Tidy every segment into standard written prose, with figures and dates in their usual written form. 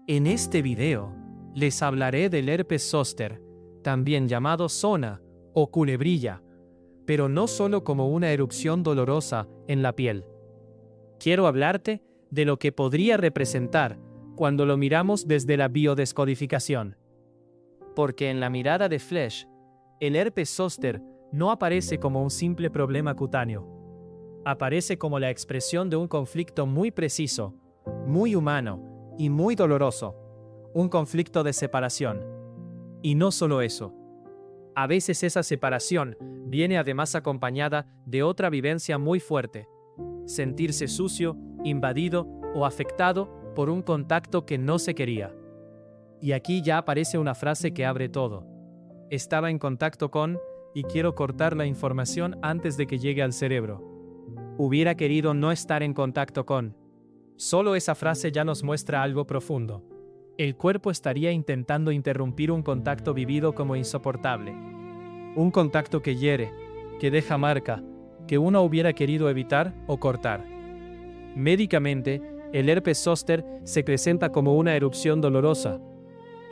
En este video, les hablaré del herpes zóster, también llamado zona o culebrilla, pero no solo como una erupción dolorosa en la piel. Quiero hablarte de lo que podría representar cuando lo miramos desde la biodescodificación. Porque en la mirada de Flesch, el herpes zóster no aparece como un simple problema cutáneo. Aparece como la expresión de un conflicto muy preciso, muy humano y muy doloroso. Un conflicto de separación. Y no solo eso. A veces esa separación viene además acompañada de otra vivencia muy fuerte. Sentirse sucio, invadido o afectado por un contacto que no se quería. Y aquí ya aparece una frase que abre todo. Estaba en contacto con, y quiero cortar la información antes de que llegue al cerebro. Hubiera querido no estar en contacto con. Solo esa frase ya nos muestra algo profundo. El cuerpo estaría intentando interrumpir un contacto vivido como insoportable. Un contacto que hiere, que deja marca, que uno hubiera querido evitar o cortar. Médicamente, el herpes zóster se presenta como una erupción dolorosa,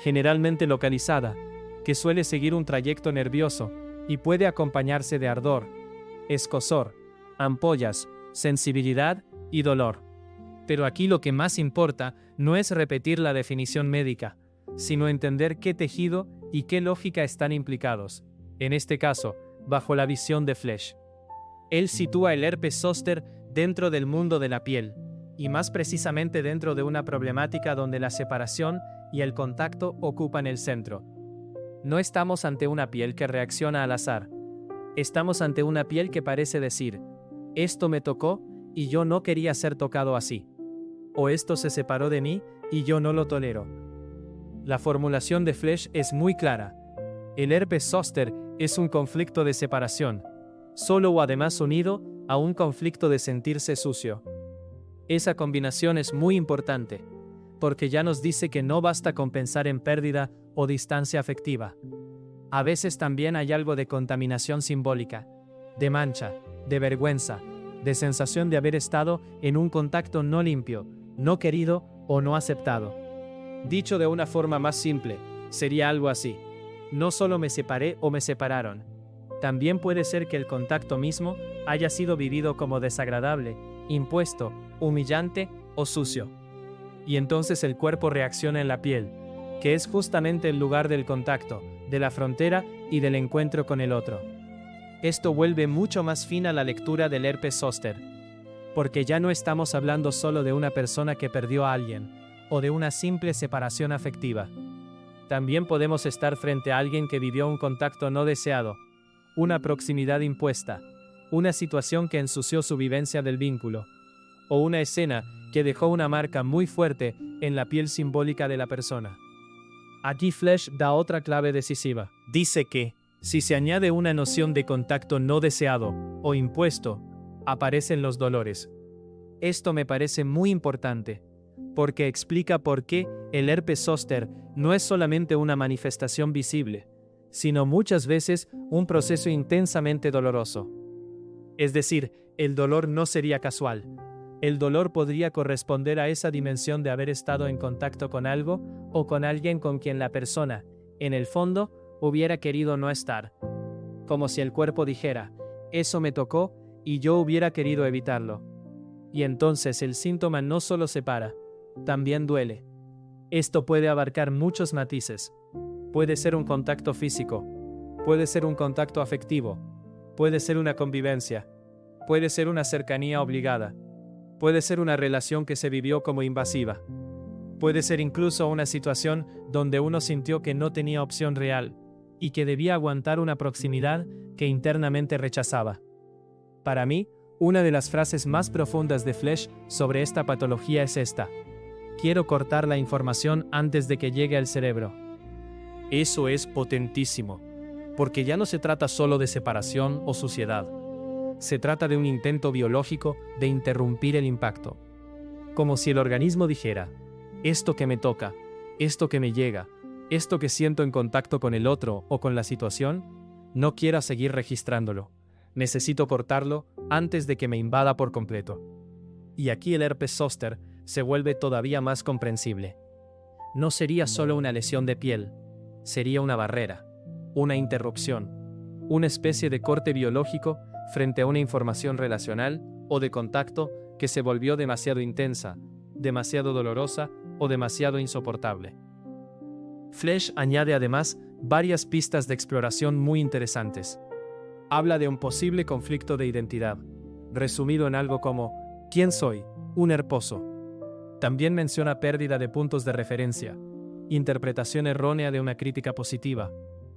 generalmente localizada, que suele seguir un trayecto nervioso y puede acompañarse de ardor, escozor, ampollas, sensibilidad y dolor. Pero aquí lo que más importa no es repetir la definición médica, sino entender qué tejido y qué lógica están implicados, en este caso, bajo la visión de Flesch. Él sitúa el herpes zóster dentro del mundo de la piel, y más precisamente dentro de una problemática donde la separación y el contacto ocupan el centro. No estamos ante una piel que reacciona al azar. Estamos ante una piel que parece decir, esto me tocó y yo no quería ser tocado así. O esto se separó de mí y yo no lo tolero. La formulación de Flesch es muy clara. El herpes zóster es un conflicto de separación, solo o además unido a un conflicto de sentirse sucio. Esa combinación es muy importante, porque ya nos dice que no basta con pensar en pérdida o distancia afectiva. A veces también hay algo de contaminación simbólica, de mancha, de vergüenza, de sensación de haber estado en un contacto no limpio, no querido o no aceptado. Dicho de una forma más simple, sería algo así. No solo me separé o me separaron. También puede ser que el contacto mismo haya sido vivido como desagradable, impuesto, humillante o sucio. Y entonces el cuerpo reacciona en la piel, que es justamente el lugar del contacto, de la frontera y del encuentro con el otro. Esto vuelve mucho más fina la lectura del herpes zóster, porque ya no estamos hablando solo de una persona que perdió a alguien, o de una simple separación afectiva. También podemos estar frente a alguien que vivió un contacto no deseado, una proximidad impuesta, una situación que ensució su vivencia del vínculo, o una escena que dejó una marca muy fuerte en la piel simbólica de la persona. Aquí Flesch da otra clave decisiva. Dice que, si se añade una noción de contacto no deseado o impuesto, aparecen los dolores. Esto me parece muy importante, porque explica por qué el herpes zóster no es solamente una manifestación visible, sino muchas veces un proceso intensamente doloroso. Es decir, el dolor no sería casual. El dolor podría corresponder a esa dimensión de haber estado en contacto con algo o con alguien con quien la persona, en el fondo, hubiera querido no estar. Como si el cuerpo dijera, eso me tocó y yo hubiera querido evitarlo. Y entonces el síntoma no solo separa, también duele. Esto puede abarcar muchos matices. Puede ser un contacto físico, puede ser un contacto afectivo, puede ser una convivencia, puede ser una cercanía obligada. Puede ser una relación que se vivió como invasiva. Puede ser incluso una situación donde uno sintió que no tenía opción real y que debía aguantar una proximidad que internamente rechazaba. Para mí, una de las frases más profundas de Flesch sobre esta patología es esta: quiero cortar la información antes de que llegue al cerebro. Eso es potentísimo, porque ya no se trata solo de separación o suciedad. Se trata de un intento biológico de interrumpir el impacto. Como si el organismo dijera, esto que me toca, esto que me llega, esto que siento en contacto con el otro o con la situación, no quiero seguir registrándolo. Necesito cortarlo antes de que me invada por completo. Y aquí el herpes zóster se vuelve todavía más comprensible. no sería solo una lesión de piel, sería una barrera, una interrupción, una especie de corte biológico frente a una información relacional o de contacto que se volvió demasiado intensa, demasiado dolorosa o demasiado insoportable. Flesch añade además varias pistas de exploración muy interesantes. Habla de un posible conflicto de identidad, resumido en algo como ¿quién soy? Un herposo. También menciona pérdida de puntos de referencia, interpretación errónea de una crítica positiva,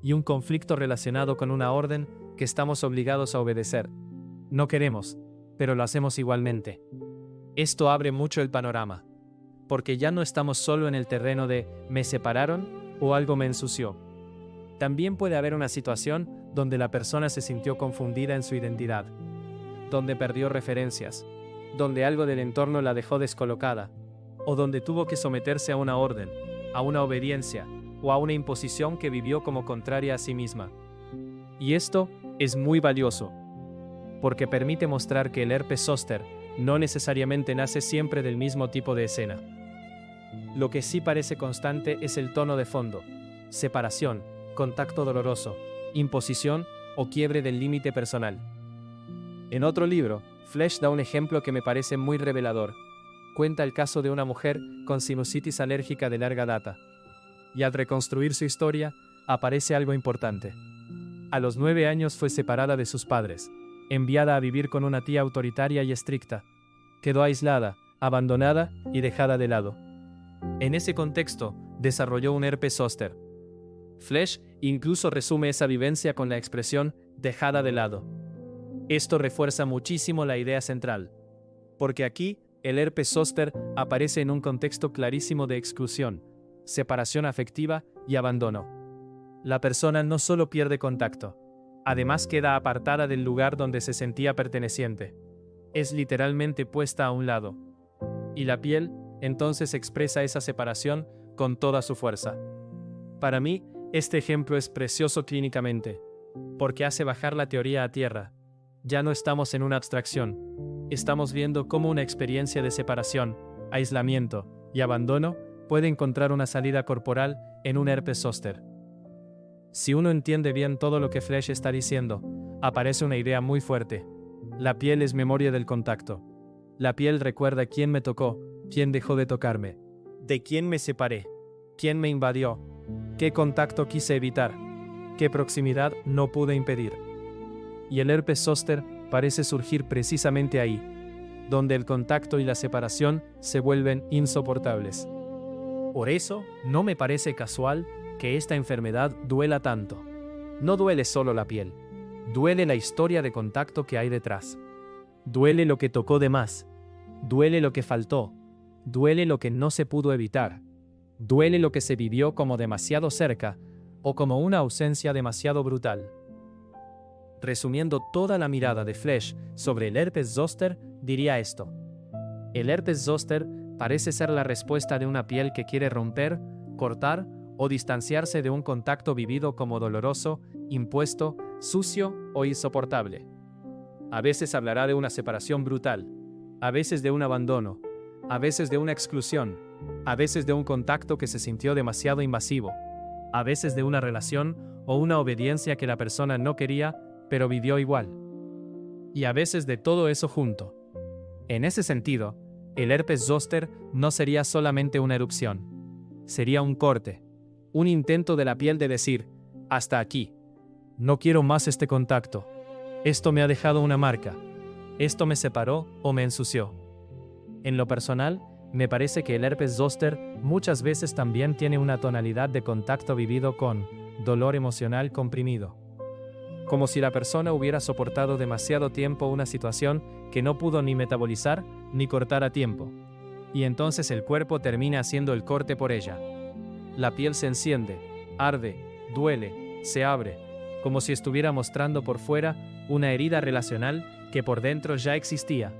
y un conflicto relacionado con una orden que estamos obligados a obedecer. No queremos, pero lo hacemos igualmente. Esto abre mucho el panorama, porque ya no estamos solo en el terreno de «me separaron» o «algo me ensució». También puede haber una situación donde la persona se sintió confundida en su identidad, donde perdió referencias, donde algo del entorno la dejó descolocada, o donde tuvo que someterse a una orden, a una obediencia, o a una imposición que vivió como contraria a sí misma. Y esto es muy valioso, porque permite mostrar que el herpes zóster no necesariamente nace siempre del mismo tipo de escena. Lo que sí parece constante es el tono de fondo: separación, contacto doloroso, imposición o quiebre del límite personal. En otro libro, Flesch da un ejemplo que me parece muy revelador. Cuenta el caso de una mujer con sinusitis alérgica de larga data. Y al reconstruir su historia, aparece algo importante. A los 9 años fue separada de sus padres, enviada a vivir con una tía autoritaria y estricta. Quedó aislada, abandonada y dejada de lado. En ese contexto, desarrolló un herpes zóster. Flesch incluso resume esa vivencia con la expresión «dejada de lado». Esto refuerza muchísimo la idea central, porque aquí el herpes zóster aparece en un contexto clarísimo de exclusión, separación afectiva y abandono. La persona no solo pierde contacto, además queda apartada del lugar donde se sentía perteneciente. Es literalmente puesta a un lado. Y la piel, entonces, expresa esa separación con toda su fuerza. Para mí, este ejemplo es precioso clínicamente, porque hace bajar la teoría a tierra. Ya no estamos en una abstracción. Estamos viendo cómo una experiencia de separación, aislamiento y abandono puede encontrar una salida corporal en un herpes zóster. Si uno entiende bien todo lo que Flesch está diciendo, aparece una idea muy fuerte. La piel es memoria del contacto. La piel recuerda quién me tocó, quién dejó de tocarme, de quién me separé, quién me invadió, qué contacto quise evitar, qué proximidad no pude impedir. Y el herpes zóster parece surgir precisamente ahí, donde el contacto y la separación se vuelven insoportables. Por eso, no me parece casual que esta enfermedad duela tanto. No duele solo la piel, duele la historia de contacto que hay detrás. Duele lo que tocó de más, duele lo que faltó, duele lo que no se pudo evitar, duele lo que se vivió como demasiado cerca o como una ausencia demasiado brutal. Resumiendo toda la mirada de Flesch sobre el herpes zóster, diría esto: el herpes zóster parece ser la respuesta de una piel que quiere romper, cortar o distanciarse de un contacto vivido como doloroso, impuesto, sucio o insoportable. A veces hablará de una separación brutal, a veces de un abandono, a veces de una exclusión, a veces de un contacto que se sintió demasiado invasivo, a veces de una relación o una obediencia que la persona no quería, pero vivió igual. Y a veces de todo eso junto. En ese sentido, el herpes zóster no sería solamente una erupción. Sería un corte, un intento de la piel de decir: hasta aquí. No quiero más este contacto. Esto me ha dejado una marca. Esto me separó o me ensució. En lo personal, me parece que el herpes zóster muchas veces también tiene una tonalidad de contacto vivido con dolor emocional comprimido. Como si la persona hubiera soportado demasiado tiempo una situación que no pudo ni metabolizar ni cortar a tiempo. Y entonces el cuerpo termina haciendo el corte por ella. La piel se enciende, arde, duele, se abre, como si estuviera mostrando por fuera una herida relacional que por dentro ya existía.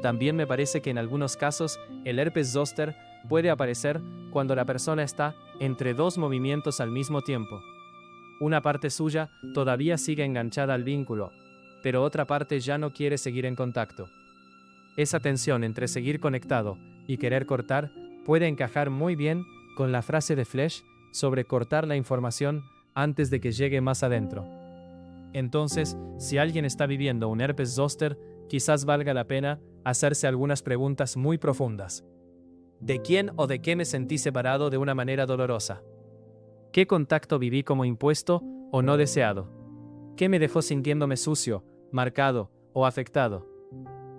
También me parece que en algunos casos el herpes zóster puede aparecer cuando la persona está entre dos movimientos al mismo tiempo. Una parte suya todavía sigue enganchada al vínculo, pero otra parte ya no quiere seguir en contacto. Esa tensión entre seguir conectado y querer cortar puede encajar muy bien con la frase de Flesch sobre cortar la información antes de que llegue más adentro. Entonces, si alguien está viviendo un herpes zóster, quizás valga la pena hacerse algunas preguntas muy profundas. ¿De quién o de qué me sentí separado de una manera dolorosa? ¿Qué contacto viví como impuesto o no deseado? ¿Qué me dejó sintiéndome sucio, marcado o afectado?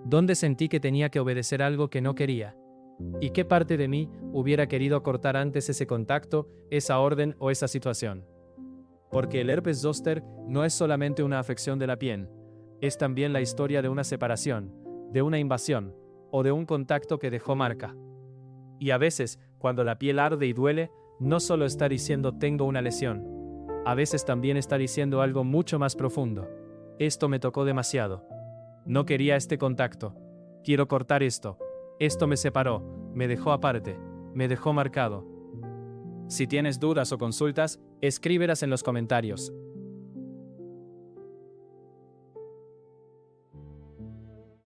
¿Dónde sentí que tenía que obedecer algo que no quería? ¿Y qué parte de mí hubiera querido cortar antes ese contacto, esa orden o esa situación? Porque el herpes zóster no es solamente una afección de la piel, es también la historia de una separación, de una invasión o de un contacto que dejó marca. Y a veces, cuando la piel arde y duele, no solo está diciendo tengo una lesión, a veces también está diciendo algo mucho más profundo. Esto me tocó demasiado. No quería este contacto. Quiero cortar esto. Esto me separó, me dejó aparte, me dejó marcado. Si tienes dudas o consultas, escríbelas en los comentarios.